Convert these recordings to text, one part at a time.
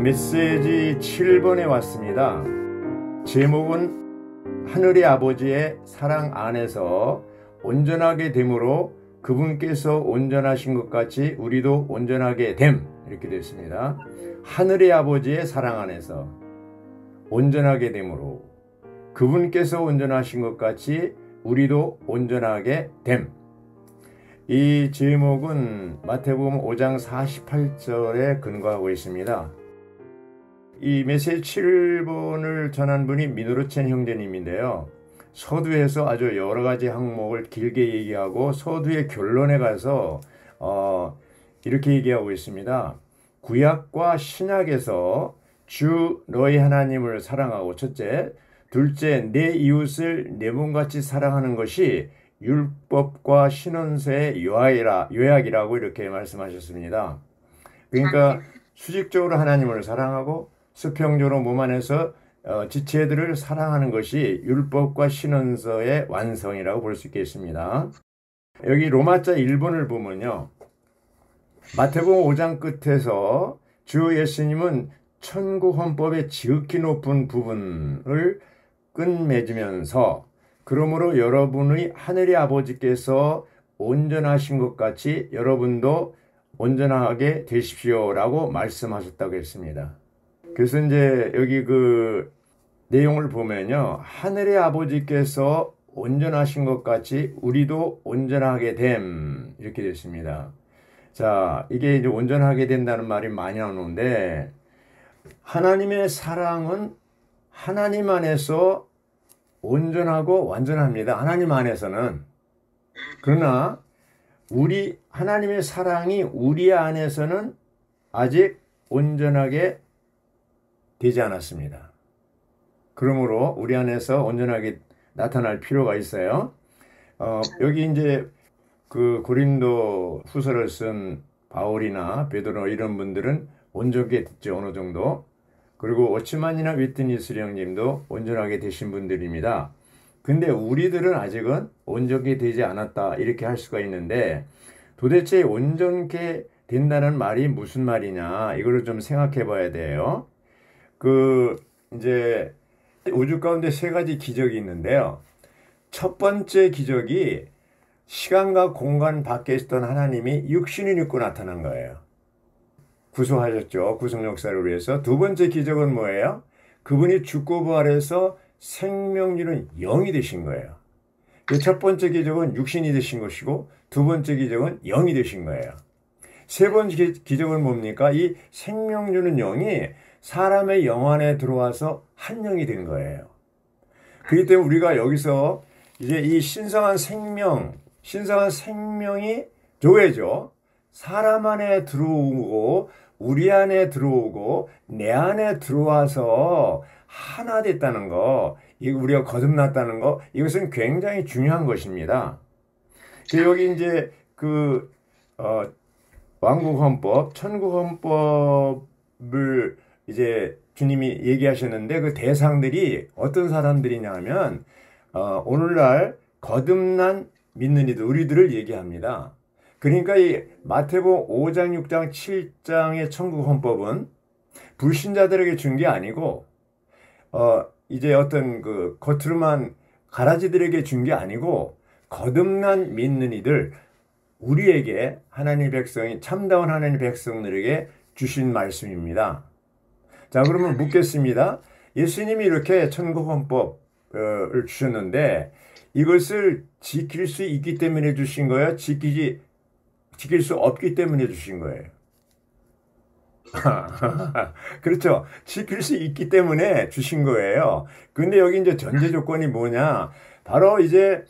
메시지 7번에 왔습니다. 제목은 하늘의 아버지의 사랑 안에서 온전하게 됨으로 그분께서 온전하신 것 같이 우리도 온전하게 됨, 이렇게 됐습니다. 하늘의 아버지의 사랑 안에서 온전하게 됨으로 그분께서 온전하신 것 같이 우리도 온전하게 됨. 이 제목은 마태복음 5장 48절에 근거하고 있습니다. 이 메시지 7번을 전한 분이 미누르첸 형제님인데요. 서두에서 아주 여러 가지 항목을 길게 얘기하고 서두의 결론에 가서 이렇게 얘기하고 있습니다. 구약과 신약에서 주 너희 하나님을 사랑하고 첫째, 둘째 내 이웃을 내 몸같이 사랑하는 것이 율법과 신원서의 요약이라고 이렇게 말씀하셨습니다. 그러니까 수직적으로 하나님을 사랑하고 수평적으로 몸 안에서 지체들을 사랑하는 것이 율법과 신원서의 완성이라고 볼 수 있겠습니다. 여기 로마자 1번을 보면요. 마태복음 5장 끝에서 주 예수님은 천국 헌법의 지극히 높은 부분을 끝맺으면서 그러므로 여러분의 하늘의 아버지께서 온전하신 것 같이 여러분도 온전하게 되십시오라고 말씀하셨다고 했습니다. 그래서 이제 여기 그 내용을 보면요. 하늘의 아버지께서 온전하신 것 같이 우리도 온전하게 됨, 이렇게 됐습니다. 자, 이게 이제 온전하게 된다는 말이 많이 나오는데 하나님의 사랑은 하나님 안에서 온전하고 완전합니다. 하나님 안에서는. 그러나 하나님의 사랑이 우리 안에서는 아직 온전하게 되지 않았습니다. 그러므로 우리 안에서 온전하게 나타날 필요가 있어요. 여기 이제 그 고린도 후서를 쓴 바울이나 베드로 이런 분들은 온전하게 됐죠, 어느 정도. 그리고 오츠만이나 위트니스 형님도 온전하게 되신 분들입니다. 근데 우리들은 아직은 온전하게 되지 않았다, 이렇게 할 수가 있는데 도대체 온전하게 된다는 말이 무슨 말이냐, 이거를 좀 생각해 봐야 돼요. 이제 우주 가운데 세 가지 기적이 있는데요. 첫 번째 기적이 시간과 공간 밖에 있던 하나님이 육신을 입고 나타난 거예요. 구속하셨죠. 구속 역사를 위해서. 두 번째 기적은 뭐예요? 그분이 죽고 부활해서 생명률은 0이 되신 거예요. 첫 번째 기적은 육신이 되신 것이고 두 번째 기적은 0이 되신 거예요. 세 번째 기적은 뭡니까? 이 생명률은 0이 사람의 영 안에 들어와서 한 영이 된 거예요. 그렇기 때문에 우리가 여기서 이제 이 신성한 생명이 교회죠. 사람 안에 들어오고 우리 안에 들어오고 내 안에 들어와서 하나 됐다는 거, 이거 우리가 거듭났다는 거, 이것은 굉장히 중요한 것입니다. 여기 이제 왕국 헌법, 천국 헌법을 이제 주님이 얘기하셨는데 그 대상들이 어떤 사람들이냐면 오늘날 거듭난 믿는 이들, 우리들을 얘기합니다. 그러니까 이 마태복음 5장, 6장, 7장의 천국 헌법은 불신자들에게 준 게 아니고 이제 어떤 그 겉으로만 가라지들에게 준 게 아니고 거듭난 믿는 이들, 우리에게 하나님 백성이 참다운 하나님 백성들에게 주신 말씀입니다. 자, 그러면 묻겠습니다. 예수님이 이렇게 천국 헌법을 주셨는데 이것을 지킬 수 있기 때문에 주신 거예요? 지킬 수 없기 때문에 주신 거예요? 그렇죠. 지킬 수 있기 때문에 주신 거예요. 근데 여기 이제 전제 조건이 뭐냐? 바로 이제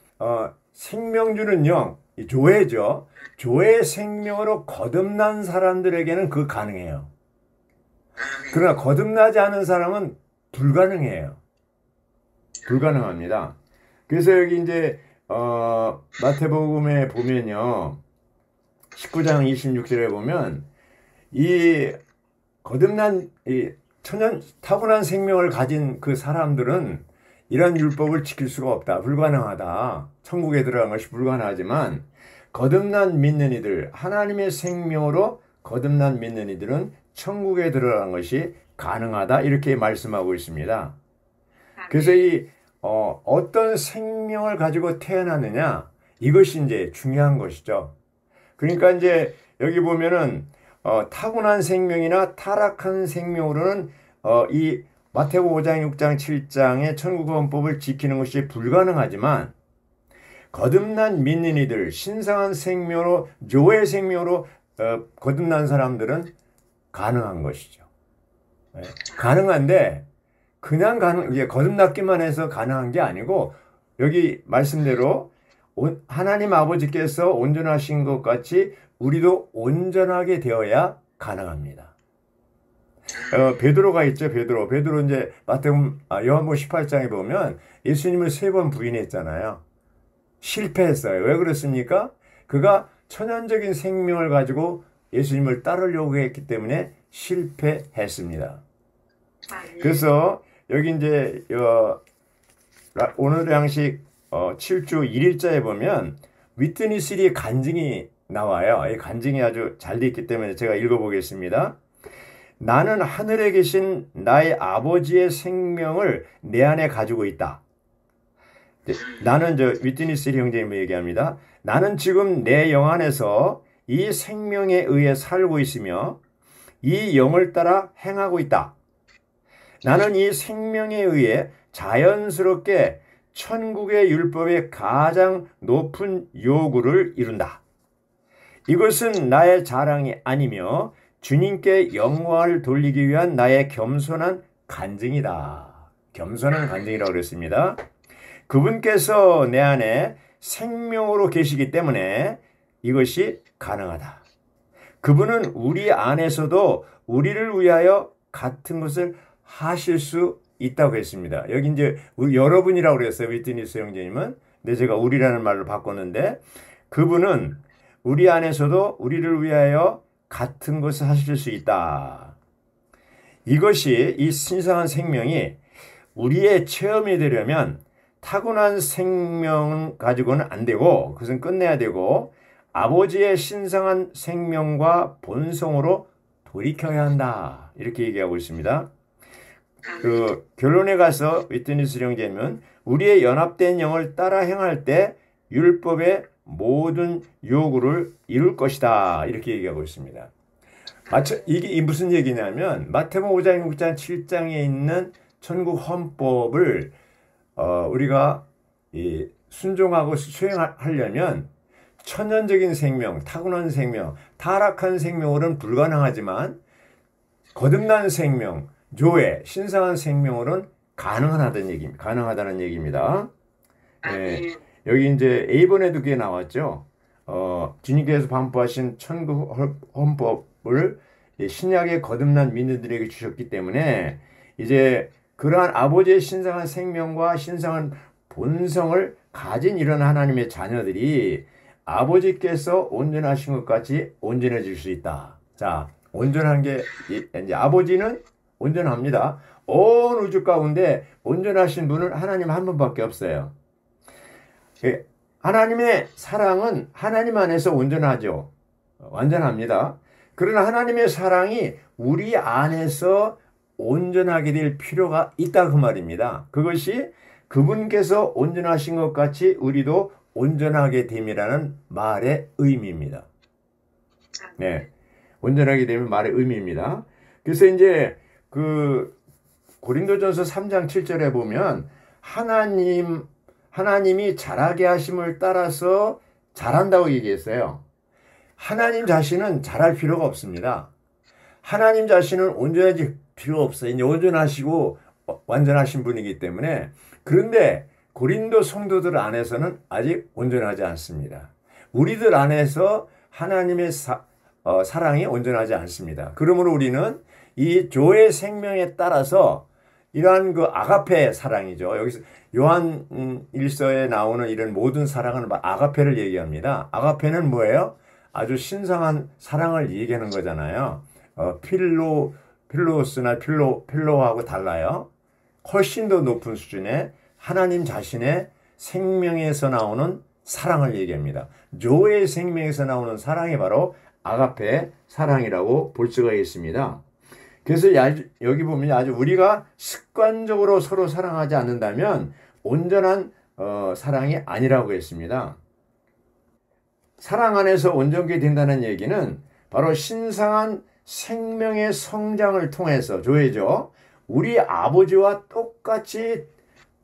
생명주는 영, 조회죠. 조회 생명으로 거듭난 사람들에게는 그거 가능해요. 그러나 거듭나지 않은 사람은 불가능해요. 불가능합니다. 그래서 여기 이제 마태복음에 보면요. 19장 26절에 보면 이 거듭난 타고난 생명을 가진 그 사람들은 이런 율법을 지킬 수가 없다. 불가능하다. 천국에 들어간 것이 불가능하지만 거듭난 믿는 이들, 하나님의 생명으로 거듭난 믿는 이들은 천국에 들어가는 것이 가능하다 이렇게 말씀하고 있습니다. 그래서 이 어떤 생명을 가지고 태어났느냐 이것이 이제 중요한 것이죠. 그러니까 이제 여기 보면은 타고난 생명이나 타락한 생명으로는 이 마태복음 5장, 6장, 7장의 천국헌법을 지키는 것이 불가능하지만 거듭난 믿는 이들, 신성한 생명으로 조의 생명으로 거듭난 사람들은 가능한 것이죠. 네. 가능한데 그냥 이게 거듭났기만 해서 가능한 게 아니고 여기 말씀대로 하나님 아버지께서 온전하신 것 같이 우리도 온전하게 되어야 가능합니다. 베드로가 있죠. 베드로 이제 마태복음 요한복음 18장에 보면 예수님을 3번 부인했잖아요. 실패했어요. 왜 그렇습니까? 그가 천연적인 생명을 가지고 예수님을 따르려고 했기 때문에 실패했습니다. 그래서 여기 이제 오늘의 양식 7주 1일자에 보면 위트니스리 간증이 나와요. 이 간증이 아주 잘 되어 있기 때문에 제가 읽어보겠습니다. 나는 하늘에 계신 나의 아버지의 생명을 내 안에 가지고 있다. 나는 위트니스리 형제님이 얘기합니다. 나는 지금 내 영 안에서 이 생명에 의해 살고 있으며 이 영을 따라 행하고 있다. 나는 이 생명에 의해 자연스럽게 천국의 율법의 가장 높은 요구를 이룬다. 이것은 나의 자랑이 아니며 주님께 영광을 돌리기 위한 나의 겸손한 간증이다. 겸손한 간증이라고 그랬습니다. 그분께서 내 안에 생명으로 계시기 때문에 이것이 가능하다. 그분은 우리 안에서도 우리를 위하여 같은 것을 하실 수 있다고 했습니다. 여기 이제 여러분이라고 그랬어요. 위트니스 형제님은. 근데 제가 우리라는 말로 바꿨는데 그분은 우리 안에서도 우리를 위하여 같은 것을 하실 수 있다. 이것이 이 신성한 생명이 우리의 체험이 되려면 타고난 생명 가지고는 안 되고 그것은 끝내야 되고 아버지의 신성한 생명과 본성으로 돌이켜야 한다. 이렇게 얘기하고 있습니다. 그 결론에 가서 위트니스 형제는 우리의 연합된 영을 따라 행할 때 율법의 모든 요구를 이룰 것이다. 이렇게 얘기하고 있습니다. 이게 무슨 얘기냐면 마태복음 5장, 6장, 7장에 있는 천국 헌법을 우리가 순종하고 수행하려면 천연적인 생명, 타고난 생명, 타락한 생명으로는 불가능하지만 거듭난 생명, 조회, 신성한 생명으로는 가능하다는 얘기입니다. 네, 여기 이제 A번에도 그게 나왔죠. 주님께서 반포하신 천국 헌법을 신약의 거듭난 민들에게 주셨기 때문에 이제 그러한 아버지의 신성한 생명과 신성한 본성을 가진 이런 하나님의 자녀들이 아버지께서 온전하신 것 같이 온전해질 수 있다. 자, 온전한 게 이제 아버지는 온전합니다. 온 우주 가운데 온전하신 분은 하나님 한 분밖에 없어요. 하나님의 사랑은 하나님 안에서 온전하죠. 완전합니다. 그러나 하나님의 사랑이 우리 안에서 온전하게 될 필요가 있다 그 말입니다. 그것이 그분께서 온전하신 것 같이 우리도 온전하게 됨이라는 말의 의미입니다. 네, 온전하게 되면 말의 의미입니다. 그래서 이제 그 고린도전서 3장 7절에 보면 하나님이 잘하게 하심을 따라서 잘한다고 얘기했어요. 하나님 자신은 잘할 필요가 없습니다. 하나님 자신은 온전해질 필요가 없어요. 이제 온전하시고 완전하신 분이기 때문에. 그런데 고린도 성도들 안에서는 아직 온전하지 않습니다. 우리들 안에서 하나님의 사랑이 온전하지 않습니다. 그러므로 우리는 이 조의 생명에 따라서 이러한 그 아가페 사랑이죠. 여기서 요한 1서에 나오는 이런 모든 사랑은 아가페를 얘기합니다. 아가페는 뭐예요? 아주 신성한 사랑을 얘기하는 거잖아요. 필로스나 필로하고 달라요. 훨씬 더 높은 수준의 하나님 자신의 생명에서 나오는 사랑을 얘기합니다. 조의 생명에서 나오는 사랑이 바로 아가페 사랑이라고 볼 수가 있습니다. 그래서 여기 보면 아주 우리가 습관적으로 서로 사랑하지 않는다면 온전한 사랑이 아니라고 했습니다. 사랑 안에서 온전케 된다는 얘기는 바로 신성한 생명의 성장을 통해서 조회죠. 우리 아버지와 똑같이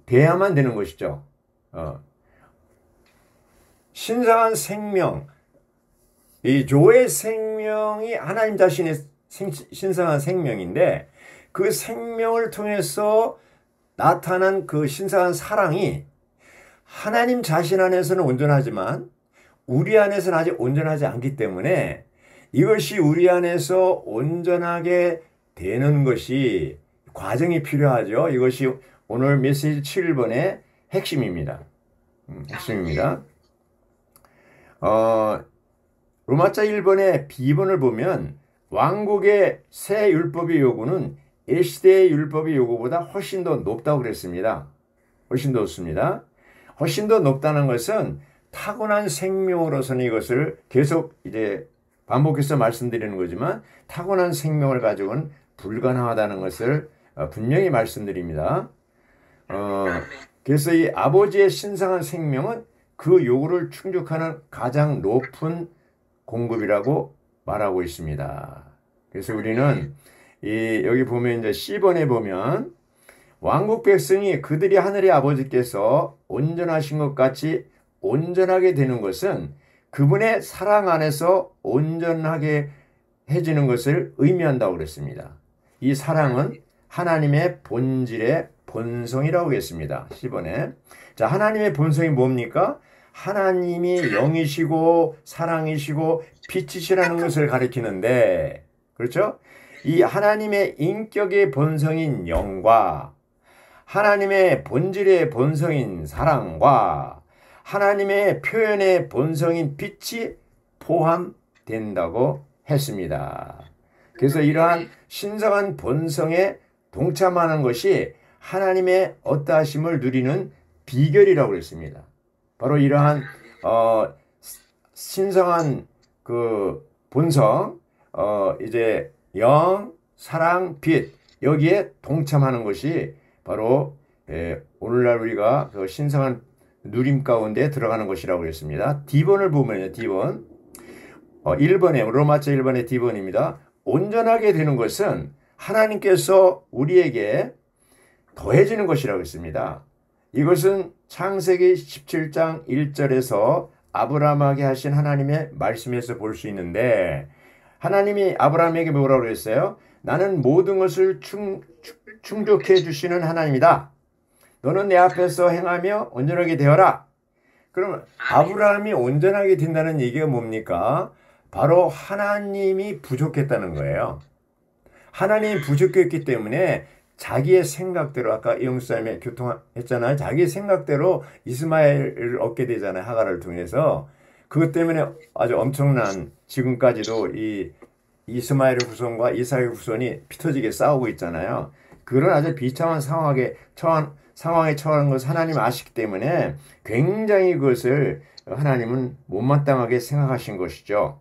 돼야만 되는 것이죠. 신성한 생명, 이 조의 생명이 하나님 자신의 신성한 생명인데 그 생명을 통해서 나타난 그 신성한 사랑이 하나님 자신 안에서는 온전하지만 우리 안에서는 아직 온전하지 않기 때문에 이것이 우리 안에서 온전하게 되는 것이 과정이 필요하죠. 이것이 오늘 메시지 7번의 핵심입니다. 핵심입니다. 로마자 1번의 B번을 보면 왕국의 새 율법의 요구는 일시대의 율법의 요구보다 훨씬 더 높다고 그랬습니다. 훨씬 더 높습니다. 훨씬 더 높다는 것은 타고난 생명으로서는 이것을 계속 이제 반복해서 말씀드리는 거지만 타고난 생명을 가지고는 불가능하다는 것을 분명히 말씀드립니다. 그래서 이 아버지의 신성한 생명은 그 요구를 충족하는 가장 높은 공급이라고 말하고 있습니다. 그래서 우리는 여기 보면 이제 C번에 보면 왕국 백성이 그들이 하늘의 아버지께서 온전하신 것 같이 온전하게 되는 것은 그분의 사랑 안에서 온전하게 해지는 것을 의미한다고 그랬습니다. 이 사랑은 하나님의 본질의 본성이라고 했습니다. 10번에. 자, 하나님의 본성이 뭡니까? 하나님이 영이시고 사랑이시고 빛이시라는 것을 가리키는데, 그렇죠? 이 하나님의 인격의 본성인 영과 하나님의 본질의 본성인 사랑과 하나님의 표현의 본성인 빛이 포함된다고 했습니다. 그래서 이러한 신성한 본성에 동참하는 것이 하나님의 어떠하심을 누리는 비결이라고 했습니다. 바로 이러한 신성한 그 본성, 이제 영, 사랑, 빛 여기에 동참하는 것이 바로 오늘날 우리가 그 신성한 누림 가운데 들어가는 것이라고 했습니다. D번을 보면요. D번 1번에 로마자 1번의 D번입니다. 온전하게 되는 것은 하나님께서 우리에게 더해지는 것이라고 했습니다. 이것은 창세기 17장 1절에서 아브라함에게 하신 하나님의 말씀에서 볼 수 있는데 하나님이 아브라함에게 뭐라고 그랬어요? 나는 모든 것을 충족해 주시는 하나님이다. 너는 내 앞에서 행하며 온전하게 되어라. 그러면 아브라함이 온전하게 된다는 얘기가 뭡니까? 바로 하나님이 부족했다는 거예요. 하나님이 부족했기 때문에 자기의 생각대로 아까 이용수님이 교통했잖아요. 자기의 생각대로 이스마엘을 얻게 되잖아요. 하갈을 통해서. 그것 때문에 아주 엄청난 지금까지도 이 이스마엘의 후손과 이삭의 후손이 피터지게 싸우고 있잖아요. 그런 아주 비참한 상황에 처한 것을 하나님 아시기 때문에 굉장히 그것을 하나님은 못마땅하게 생각하신 것이죠.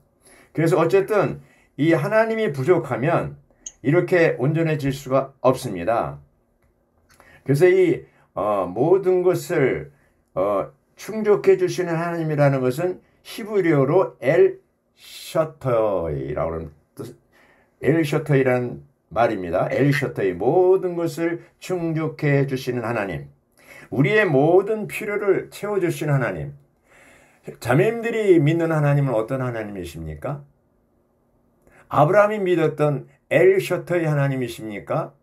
그래서 어쨌든 이 하나님이 부족하면 이렇게 온전해질 수가 없습니다. 그래서 이 모든 것을 충족해 주시는 하나님이라는 것은 히브리어로 엘 셔터이라고 하는 엘 셔터이라는 말입니다. 엘 셔터이 모든 것을 충족해 주시는 하나님, 우리의 모든 필요를 채워 주시는 하나님. 자매님들이 믿는 하나님은 어떤 하나님이십니까? 아브라함이 믿었던 엘 셔터의 하나님이십니까?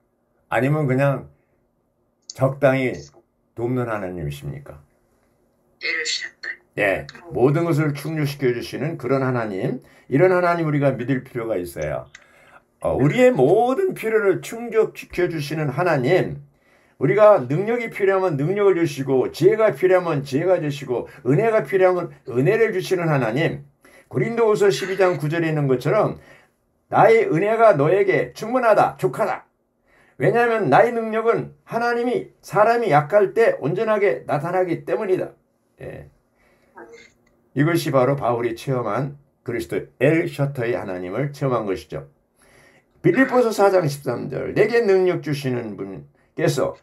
아니면 그냥 적당히 돕는 하나님이십니까? 엘 셔터. 예, 모든 것을 충족시켜 주시는 그런 하나님, 이런 하나님 우리가 믿을 필요가 있어요. 우리의 모든 필요를 충족시켜 주시는 하나님, 우리가 능력이 필요하면 능력을 주시고 지혜가 필요하면 지혜가 주시고 은혜가 필요하면 은혜를 주시는 하나님. 고린도후서 12장 9절에 있는 것처럼 나의 은혜가 너에게 충분하다, 족하다. 왜냐하면 나의 능력은 하나님이 사람이 약할 때 온전하게 나타나기 때문이다. 예. 이것이 바로 바울이 체험한 그리스도 엘 셔터의 하나님을 체험한 것이죠. 빌립보서 4장 13절 내게 능력 주시는 분께서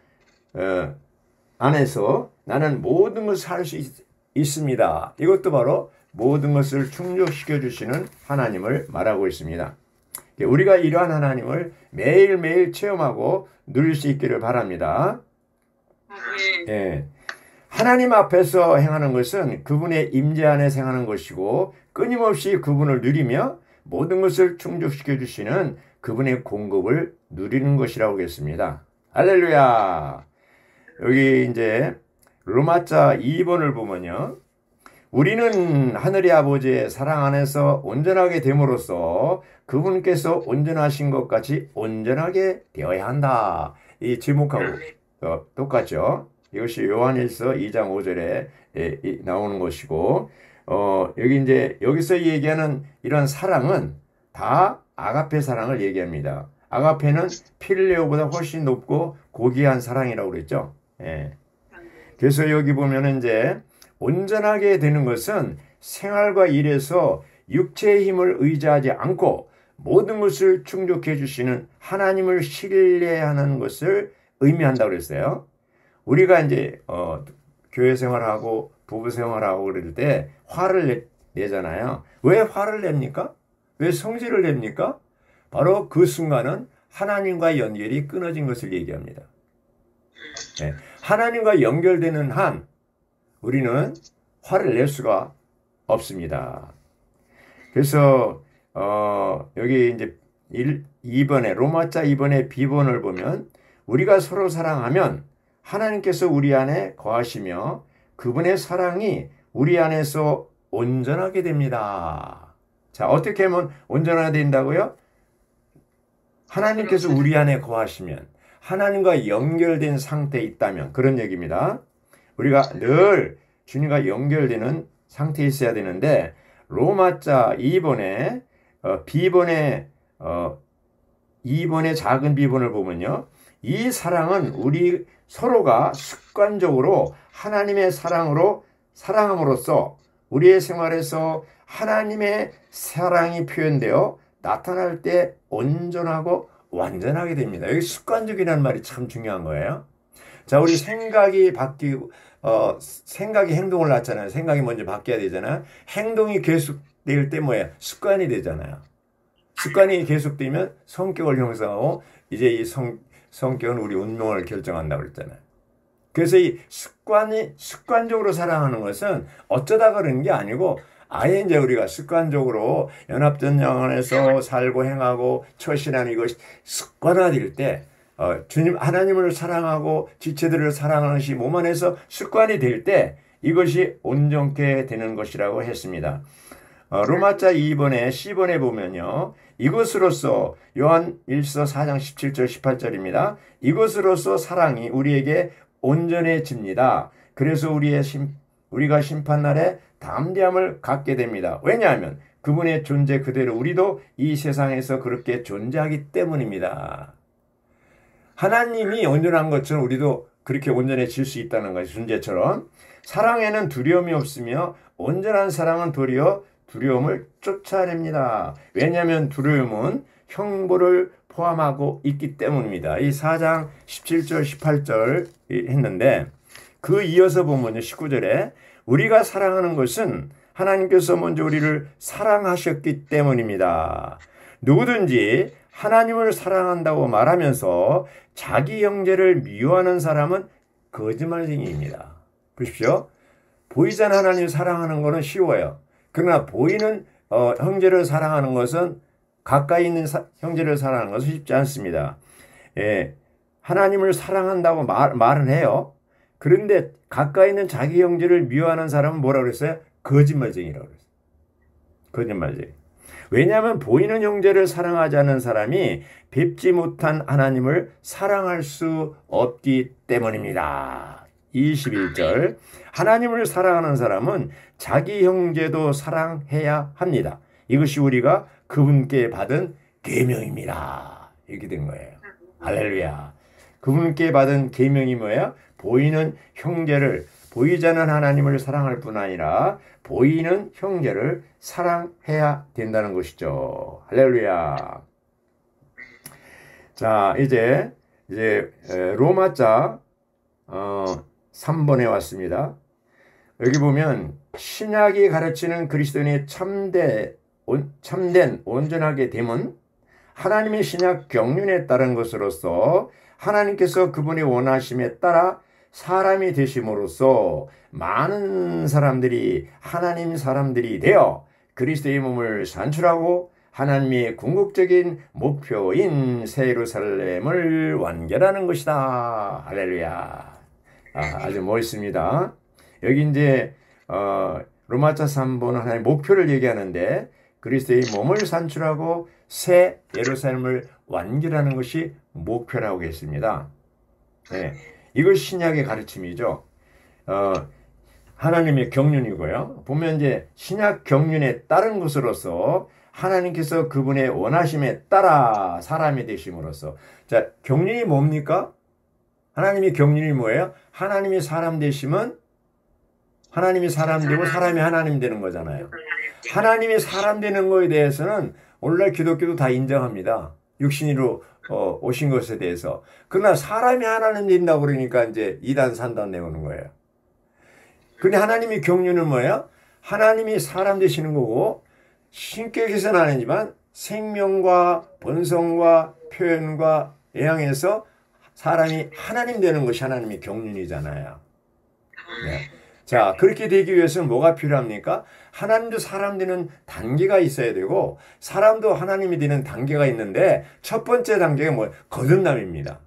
안에서 나는 모든 것을 할 수 있습니다. 이것도 바로 모든 것을 충족시켜 주시는 하나님을 말하고 있습니다. 우리가 이러한 하나님을 매일매일 체험하고 누릴 수 있기를 바랍니다. 예. 하나님 앞에서 행하는 것은 그분의 임재 안에서 행하는 것이고 끊임없이 그분을 누리며 모든 것을 충족시켜 주시는 그분의 공급을 누리는 것이라고 하겠습니다. 할렐루야. 여기 이제 로마자 2번을 보면요. 우리는 하늘의 아버지의 사랑 안에서 온전하게 됨으로써 그분께서 온전하신 것 같이 온전하게 되어야 한다. 이 제목하고 똑같죠. 이것이 요한일서 2장 5절에 나오는 것이고, 여기 이제 여기서 얘기하는 이런 사랑은 다 아가페 사랑을 얘기합니다. 아가페는 필레오보다 훨씬 높고 고귀한 사랑이라고 그랬죠. 예. 그래서 여기 보면은 이제 온전하게 되는 것은 생활과 일에서 육체의 힘을 의지하지 않고 모든 것을 충족해 주시는 하나님을 신뢰하는 것을 의미한다고 그랬어요. 우리가 이제 교회 생활하고 부부 생활하고 그럴 때 화를 내잖아요. 왜 화를 냅니까? 왜 성질을 냅니까? 바로 그 순간은 하나님과 연결이 끊어진 것을 얘기합니다. 네. 하나님과 연결되는 한 우리는 화를 낼 수가 없습니다. 그래서 여기 이제 2번에 로마자 2번의 비본을 보면 우리가 서로 사랑하면 하나님께서 우리 안에 거하시며 그분의 사랑이 우리 안에서 온전하게 됩니다. 자, 어떻게 하면 온전하게 된다고요? 하나님께서 우리 안에 거하시면, 하나님과 연결된 상태에 있다면, 그런 얘기입니다. 우리가 늘 주님과 연결되는 상태에 있어야 되는데, 로마자 2번에 비본의 2번의 작은 비본을 보면요, 이 사랑은 우리 서로가 습관적으로 하나님의 사랑함으로써 우리의 생활에서 하나님의 사랑이 표현되어 나타날 때 온전하고 완전하게 됩니다. 여기 습관적이라는 말이 참 중요한 거예요. 자, 우리 생각이 바뀌고 생각이 행동을 낳잖아요. 생각이 먼저 바뀌어야 되잖아요. 행동이 계속될 때 뭐예요? 습관이 되잖아요. 습관이 계속되면 성격을 형성하고 이제 이 성격은 우리 운명을 결정한다고 그랬잖아요. 그래서 이 습관적으로 사랑하는 것은 어쩌다 그러는 게 아니고 아예 이제 우리가 습관적으로 연합전쟁 안에서 살고 행하고 처신하는 이것이 습관화될 때 주님 하나님을 사랑하고 지체들을 사랑하는 것이 몸 안에서 습관이 될 때 이것이 온전케 되는 것이라고 했습니다. 로마자 2번에 10번에 보면요. 이것으로서 요한 1서 4장 17절 18절입니다. 이것으로서 사랑이 우리에게 온전해집니다. 그래서 우리가 심판날에 담대함을 갖게 됩니다. 왜냐하면 그분의 존재 그대로 우리도 이 세상에서 그렇게 존재하기 때문입니다. 하나님이 온전한 것처럼 우리도 그렇게 온전해질 수 있다는 것이 존재처럼 사랑에는 두려움이 없으며 온전한 사랑은 도리어 두려움을 쫓아냅니다. 왜냐하면 두려움은 형벌을 포함하고 있기 때문입니다. 이 4장 17절 18절 했는데 그 이어서 보면요. 19절에 우리가 사랑하는 것은 하나님께서 먼저 우리를 사랑하셨기 때문입니다. 누구든지 하나님을 사랑한다고 말하면서 자기 형제를 미워하는 사람은 거짓말쟁이입니다. 보십시오. 보이지 않는 하나님을 사랑하는 것은 쉬워요. 그러나 보이는 형제를 사랑하는 것은 가까이 있는 형제를 사랑하는 것은 쉽지 않습니다. 예, 하나님을 사랑한다고 말은 해요. 그런데 가까이 있는 자기 형제를 미워하는 사람은 뭐라고 그랬어요? 거짓말쟁이라고 그랬어요. 거짓말쟁이. 왜냐하면 보이는 형제를 사랑하지 않는 사람이 뵙지 못한 하나님을 사랑할 수 없기 때문입니다. 21절 하나님을 사랑하는 사람은 자기 형제도 사랑해야 합니다. 이것이 우리가 그분께 받은 계명입니다. 이렇게 된 거예요. 할렐루야. 그분께 받은 계명이 뭐예요? 보이는 형제를 보이지 않는 하나님을 사랑할 뿐 아니라 보이는 형제를 사랑해야 된다는 것이죠. 할렐루야. 자, 이제 로마자 3번에 왔습니다. 여기 보면 신약이 가르치는 그리스도인의 참된 온전하게 됨은 하나님의 신약 경륜에 따른 것으로서 하나님께서 그분의 원하심에 따라 사람이 되심으로써 많은 사람들이 하나님 사람들이 되어 그리스도의 몸을 산출하고 하나님의 궁극적인 목표인 새 예루살렘을 완결하는 것이다. 할렐루야. 아주 멋있습니다. 여기 이제 로마자 3번 하나님의 목표를 얘기하는데 그리스도의 몸을 산출하고 새 예루살렘을 완결하는 것이 목표라고 했습니다. 네, 이걸 신약의 가르침이죠. 하나님의 경륜이고요. 보면 이제 신약 경륜에 따른 것으로서 하나님께서 그분의 원하심에 따라 사람이 되심으로써 자, 경륜이 뭡니까? 하나님의 경륜이 뭐예요? 하나님이 사람 되시면 하나님이 사람 되고 사람이 하나님 되는 거잖아요. 하나님이 사람 되는 거에 대해서는 오늘날 기독교도 다 인정합니다. 육신으로 오신 것에 대해서. 그러나 사람이 하나님 된다고 그러니까 이제 이단 산단 내오는 거예요. 근데 하나님의 경륜은 뭐예요? 하나님이 사람 되시는 거고 신격에서는 아니지만 생명과 본성과 표현과 예양에서 사람이 하나님 되는 것이 하나님의 경륜이잖아요. 네. 자, 그렇게 되기 위해서는 뭐가 필요합니까? 하나님도 사람 되는 단계가 있어야 되고 사람도 하나님이 되는 단계가 있는데 첫 번째 단계가 뭐예요? 거듭남입니다.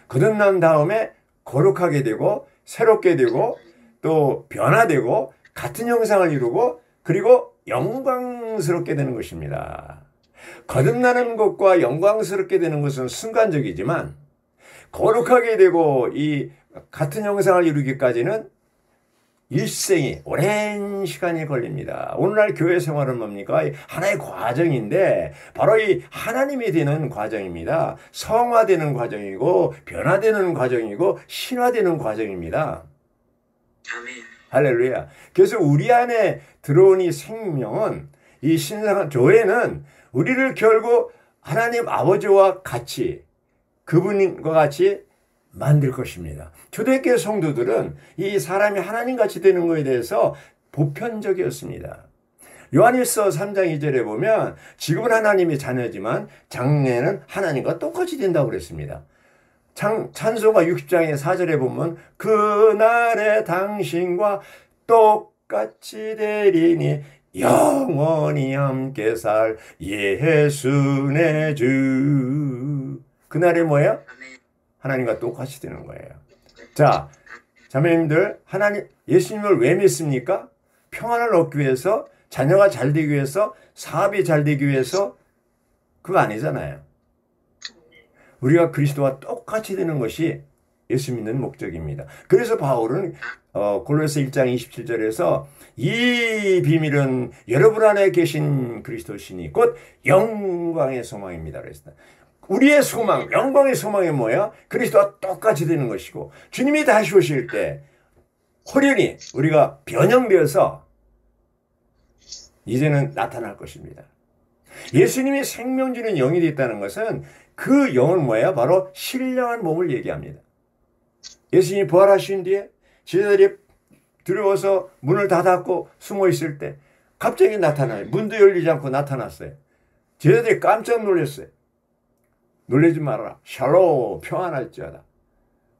거듭난 다음에 거룩하게 되고 새롭게 되고 또 변화되고 같은 형상을 이루고 그리고 영광스럽게 되는 것입니다. 거듭나는 것과 영광스럽게 되는 것은 순간적이지만 거룩하게 되고 이 같은 형상을 이루기까지는 일생이 오랜 시간이 걸립니다. 오늘날 교회 생활은 뭡니까? 하나의 과정인데 바로 이 하나님이 되는 과정입니다. 성화되는 과정이고 변화되는 과정이고 신화되는 과정입니다. 아멘. 할렐루야. 그래서 우리 안에 들어온 이 생명은 이 신성한 교회는 우리를 결국 하나님 아버지와 같이 그분과 같이 만들 것입니다. 초대교회 성도들은 이 사람이 하나님같이 되는 것에 대해서 보편적이었습니다. 요한일서 3장 2절에 보면 지금은 하나님의 자녀지만 장래는 하나님과 똑같이 된다고 그랬습니다. 찬송가 60장의 4절에 보면 그날의 당신과 똑같이 되리니 영원히 함께 살 예수 내 주. 그날이 뭐예요? 하나님과 똑같이 되는 거예요. 자, 자매님들, 예수님을 왜 믿습니까? 평안을 얻기 위해서, 자녀가 잘 되기 위해서, 사업이 잘 되기 위해서, 그거 아니잖아요. 우리가 그리스도와 똑같이 되는 것이 예수 믿는 목적입니다. 그래서 바울은 골로새 1장 27절에서 이 비밀은 여러분 안에 계신 그리스도시니 곧 영광의 소망입니다. 그랬습니다. 우리의 소망, 영광의 소망이 뭐야? 그리스도와 똑같이 되는 것이고 주님이 다시 오실 때 호련히 우리가 변형되어서 이제는 나타날 것입니다. 예수님이 생명 주는 영이 됐다는 것은 그 영은 뭐예요? 바로 신령한 몸을 얘기합니다. 예수님이 부활하신 뒤에 제자들이 두려워서 문을 닫았고 숨어 있을 때 갑자기 나타나요. 문도 열리지 않고 나타났어요. 제자들이 깜짝 놀랐어요. 놀라지 말아라. 샬롬 평안할지어다.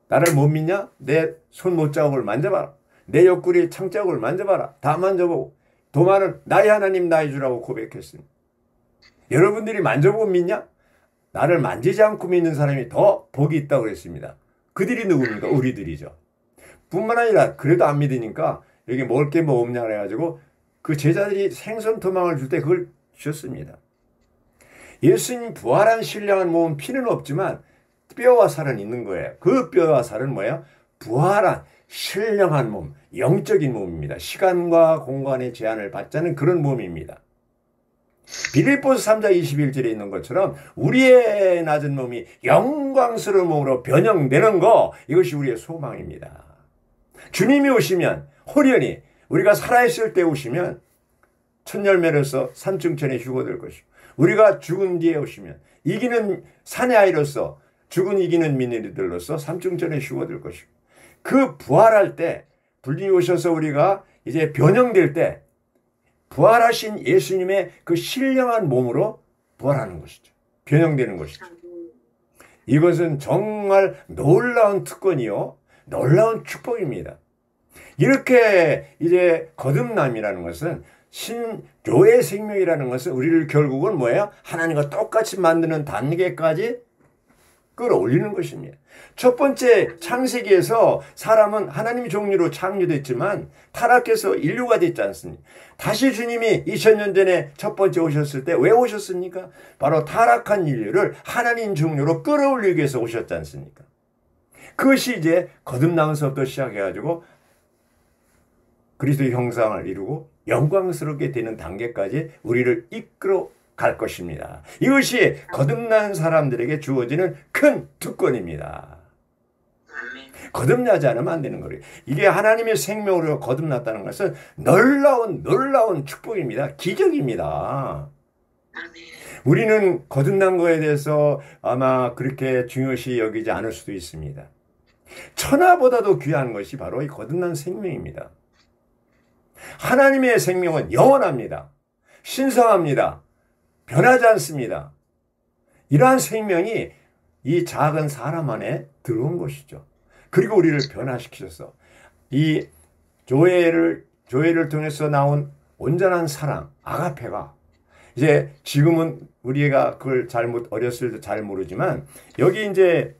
나를 못 믿냐? 내 손 못자국을 만져봐라. 내 옆구리 창자국을 만져봐라. 다 만져보고 도마는 나의 하나님 나의 주라고 고백했습니다. 여러분들이 만져보고 믿냐? 나를 만지지 않고 믿는 사람이 더 복이 있다고 그랬습니다. 그들이 누굽니까? 우리들이죠. 뿐만 아니라 그래도 안 믿으니까 여기 먹을 게 뭐 없냐 그래가지고 그 제자들이 생선 토막을 줄 때 그걸 주셨습니다. 예수님 부활한 신령한 몸은 피는 없지만 뼈와 살은 있는 거예요. 그 뼈와 살은 뭐예요? 부활한 신령한 몸, 영적인 몸입니다. 시간과 공간의 제한을 받지 않은 그런 몸입니다. 빌립보서 3장 21절에 있는 것처럼 우리의 낮은 몸이 영광스러운 몸으로 변형되는 거, 이것이 우리의 소망입니다. 주님이 오시면 홀연히 우리가 살아있을 때 오시면 첫 열매로서 삼층천에 휴거될 것이고 우리가 죽은 뒤에 오시면 이기는 산의 아이로서 죽은 이기는 민들로서 삼층천에 휴거될 것이고 그 부활할 때 불림이 오셔서 우리가 이제 변형될 때 부활하신 예수님의 그 신령한 몸으로 부활하는 것이죠. 변형되는 것이죠. 이것은 정말 놀라운 특권이요. 놀라운 축복입니다. 이렇게 이제 거듭남이라는 것은 신교의 생명이라는 것은 우리를 결국은 뭐예요? 하나님과 똑같이 만드는 단계까지 끌어올리는 것입니다. 첫 번째 창세기에서 사람은 하나님의 종류로 창조됐지만 타락해서 인류가 됐지 않습니까? 다시 주님이 2000년 전에 첫 번째 오셨을 때 왜 오셨습니까? 바로 타락한 인류를 하나님 종류로 끌어올리기 위해서 오셨지 않습니까? 그것이 이제 거듭남에서부터 시작해가지고 그리스도의 형상을 이루고 영광스럽게 되는 단계까지 우리를 이끌어 갈 것입니다. 이것이 거듭난 사람들에게 주어지는 큰 특권입니다. 거듭나지 않으면 안 되는 거예요. 이게 하나님의 생명으로 거듭났다는 것은 놀라운 축복입니다. 기적입니다. 우리는 거듭난 거에 대해서 아마 그렇게 중요시 여기지 않을 수도 있습니다. 천하보다도 귀한 것이 바로 이 거듭난 생명입니다. 하나님의 생명은 영원합니다. 신성합니다. 변하지 않습니다. 이러한 생명이 이 작은 사람 안에 들어온 것이죠. 그리고 우리를 변화시키셔서 이 조회를 통해서 나온 온전한 사랑, 아가페가 이제 지금은 우리가 그걸 어렸을 때 잘 모르지만 여기 이제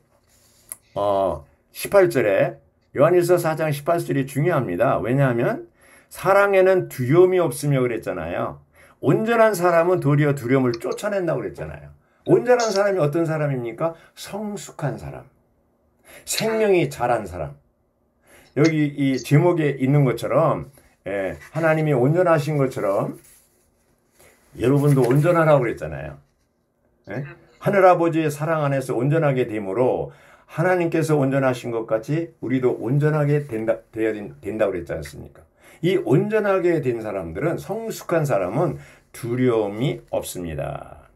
18절에 요한일서 4장 18절이 중요합니다. 왜냐하면 사랑에는 두려움이 없으며 그랬잖아요. 온전한 사람은 도리어 두려움을 쫓아낸다고 그랬잖아요. 온전한 사람이 어떤 사람입니까? 성숙한 사람. 생명이 자란 사람. 여기 이 제목에 있는 것처럼 하나님이 온전하신 것처럼 여러분도 온전하라고 그랬잖아요. 하늘아버지의 사랑 안에서 온전하게 됨으로 하나님께서 온전하신 것 같이 우리도 온전하게 되어야 된다고 그랬지 않습니까? 이 온전하게 된 사람들은 성숙한 사람은 두려움이 없습니다.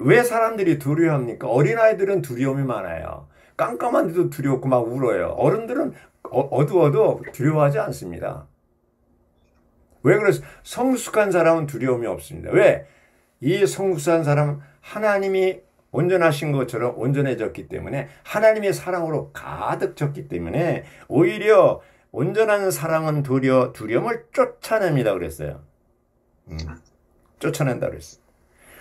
왜 사람들이 두려워합니까? 어린아이들은 두려움이 많아요. 깜깜한 데도 두렵고 막 울어요. 어른들은 어두워도 두려워하지 않습니다. 왜 그래서 성숙한 사람은 두려움이 없습니다. 왜? 이 성숙한 사람은 하나님이 온전하신 것처럼 온전해졌기 때문에 하나님의 사랑으로 가득 졌기 때문에 오히려 온전한 사랑은 도리어 두려움을 쫓아냅니다 그랬어요. 쫓아낸다 그랬어요.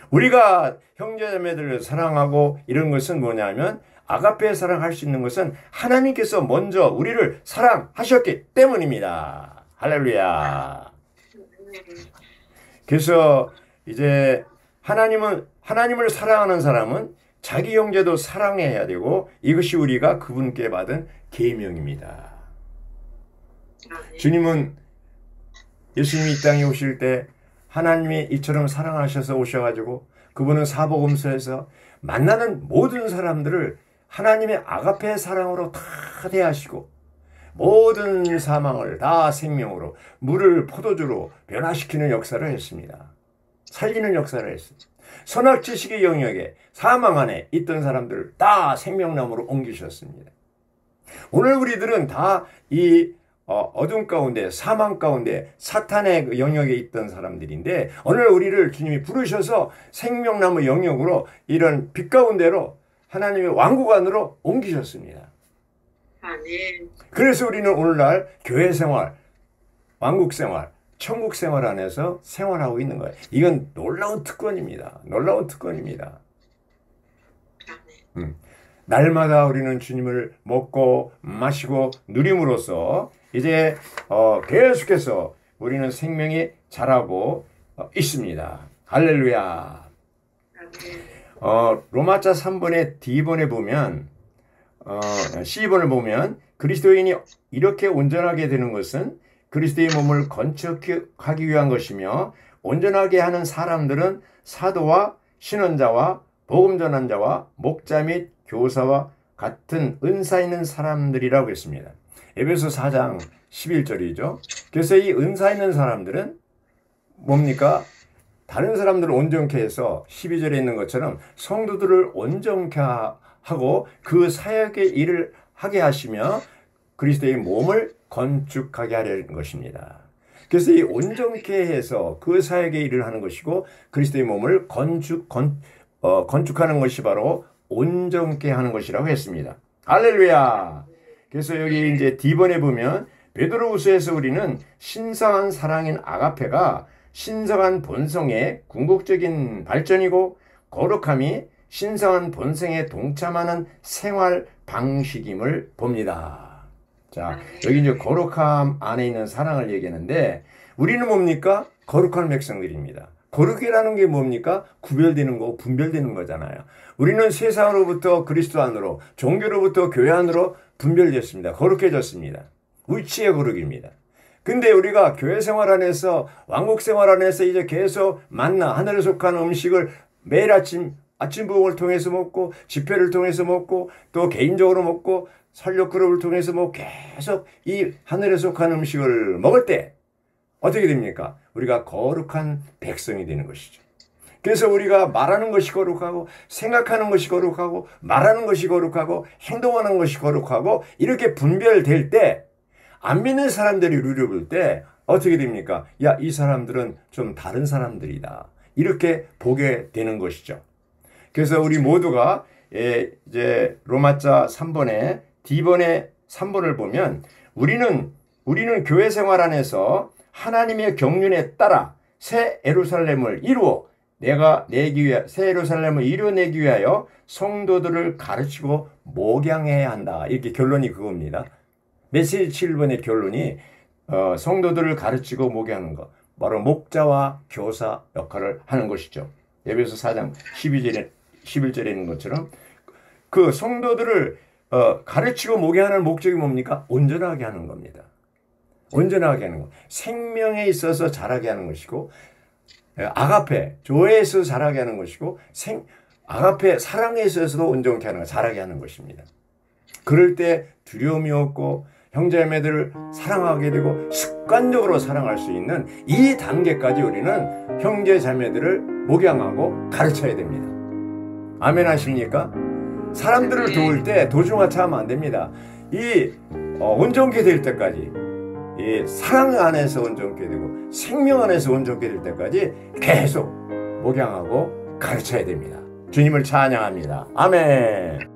우리가 형제자매들을 사랑하고 이런 것은 뭐냐면 아가페 사랑할 수 있는 것은 하나님께서 먼저 우리를 사랑하셨기 때문입니다. 할렐루야. 그래서 이제 하나님을 사랑하는 사람은 자기 형제도 사랑해야 되고 이것이 우리가 그분께 받은 계명입니다. 주님은 예수님이 이 땅에 오실 때 하나님이 이처럼 사랑하셔서 오셔가지고 그분은 사복음서에서 만나는 모든 사람들을 하나님의 아가페 사랑으로 다 대하시고 모든 사망을 다 생명으로 물을 포도주로 변화시키는 역사를 했습니다. 살리는 역사를 했습니다. 선악지식의 영역에 사망 안에 있던 사람들을 다 생명나무로 옮기셨습니다. 오늘 우리들은 다 이 어둠 가운데 사망 가운데 사탄의 그 영역에 있던 사람들인데 오늘 우리를 주님이 부르셔서 생명나무 영역으로 이런 빛 가운데로 하나님의 왕국 안으로 옮기셨습니다. 아멘. 그래서 우리는 오늘날 교회 생활, 왕국 생활, 천국 생활 안에서 생활하고 있는 거예요. 이건 놀라운 특권입니다. 놀라운 특권입니다. 날마다 우리는 주님을 먹고 마시고 누림으로써 이제 계속해서 우리는 생명이 자라고 있습니다. 할렐루야. 로마자 3번의 D번에 보면 C번을 보면 그리스도인이 이렇게 온전하게 되는 것은 그리스도의 몸을 건축하기 위한 것이며 온전하게 하는 사람들은 사도와 신원자와 복음 전환자와 목자 및 교사와 같은 은사 있는 사람들이라고 했습니다. 에베소 4장 11절이죠. 그래서 이 은사 있는 사람들은 뭡니까? 다른 사람들을 온전케 해서 12절에 있는 것처럼 성도들을 온전케 하고 그 사역의 일을 하게 하시며 그리스도의 몸을 건축하게 하려는 것입니다. 그래서 이 온전케 해서 그 사역의 일을 하는 것이고 그리스도의 몸을 건축하는 것이 바로 온전케 하는 것이라고 했습니다. 할렐루야! 그래서 여기 이제 D번에 보면 베드로후서에서 우리는 신성한 사랑인 아가페가 신성한 본성의 궁극적인 발전이고 거룩함이 신성한 본성에 동참하는 생활 방식임을 봅니다. 자, 여기 이제 거룩함 안에 있는 사랑을 얘기하는데 우리는 뭡니까? 거룩한 백성들입니다. 거룩이라는 게 뭡니까? 구별되는 거, 분별되는 거잖아요. 우리는 세상으로부터 그리스도 안으로, 종교로부터 교회 안으로 분별됐습니다. 거룩해졌습니다. 위치의 거룩입니다. 근데 우리가 교회 생활 안에서, 왕국 생활 안에서 이제 계속 만나, 하늘에 속한 음식을 매일 아침 부흥을 통해서 먹고, 집회를 통해서 먹고, 또 개인적으로 먹고, 설교 그룹을 통해서 계속 이 하늘에 속한 음식을 먹을 때, 어떻게 됩니까? 우리가 거룩한 백성이 되는 것이죠. 그래서 우리가 말하는 것이 거룩하고 생각하는 것이 거룩하고 말하는 것이 거룩하고 행동하는 것이 거룩하고 이렇게 분별될 때 안 믿는 사람들이 우리를 볼 때 어떻게 됩니까? 야, 이 사람들은 좀 다른 사람들이다. 이렇게 보게 되는 것이죠. 그래서 우리 모두가 이제 로마자 3번에 D번의 3번을 보면 우리는 교회 생활 안에서 하나님의 경륜에 따라 새 예루살렘을 새 예루살렘을 이루어내기 위하여 성도들을 가르치고 목양해야 한다. 이렇게 결론이 그겁니다. 메시지 7번의 결론이 성도들을 가르치고 목양하는 것. 바로 목자와 교사 역할을 하는 것이죠. 에베소 4장 11절에 있는 것처럼 그 성도들을 가르치고 목양하는 목적이 뭡니까? 온전하게 하는 겁니다. 온전하게 하는 것. 생명에 있어서 자라게 하는 것이고 아가페, 조에 있어서 자라게 하는 것이고 아가페, 사랑에 있어서도 온전케 하는 것, 자라게 하는 것입니다. 그럴 때 두려움이 없고 형제자매들을 사랑하게 되고 습관적으로 사랑할 수 있는 이 단계까지 우리는 형제자매들을 목양하고 가르쳐야 됩니다. 아멘 하십니까? 사람들을 도울 때 도중하차 하면 안 됩니다. 온전케 될 때까지 이 사랑 안에서 온전케 되고 생명 안에서 온전케 될 때까지 계속 목양하고 가르쳐야 됩니다. 주님을 찬양합니다. 아멘.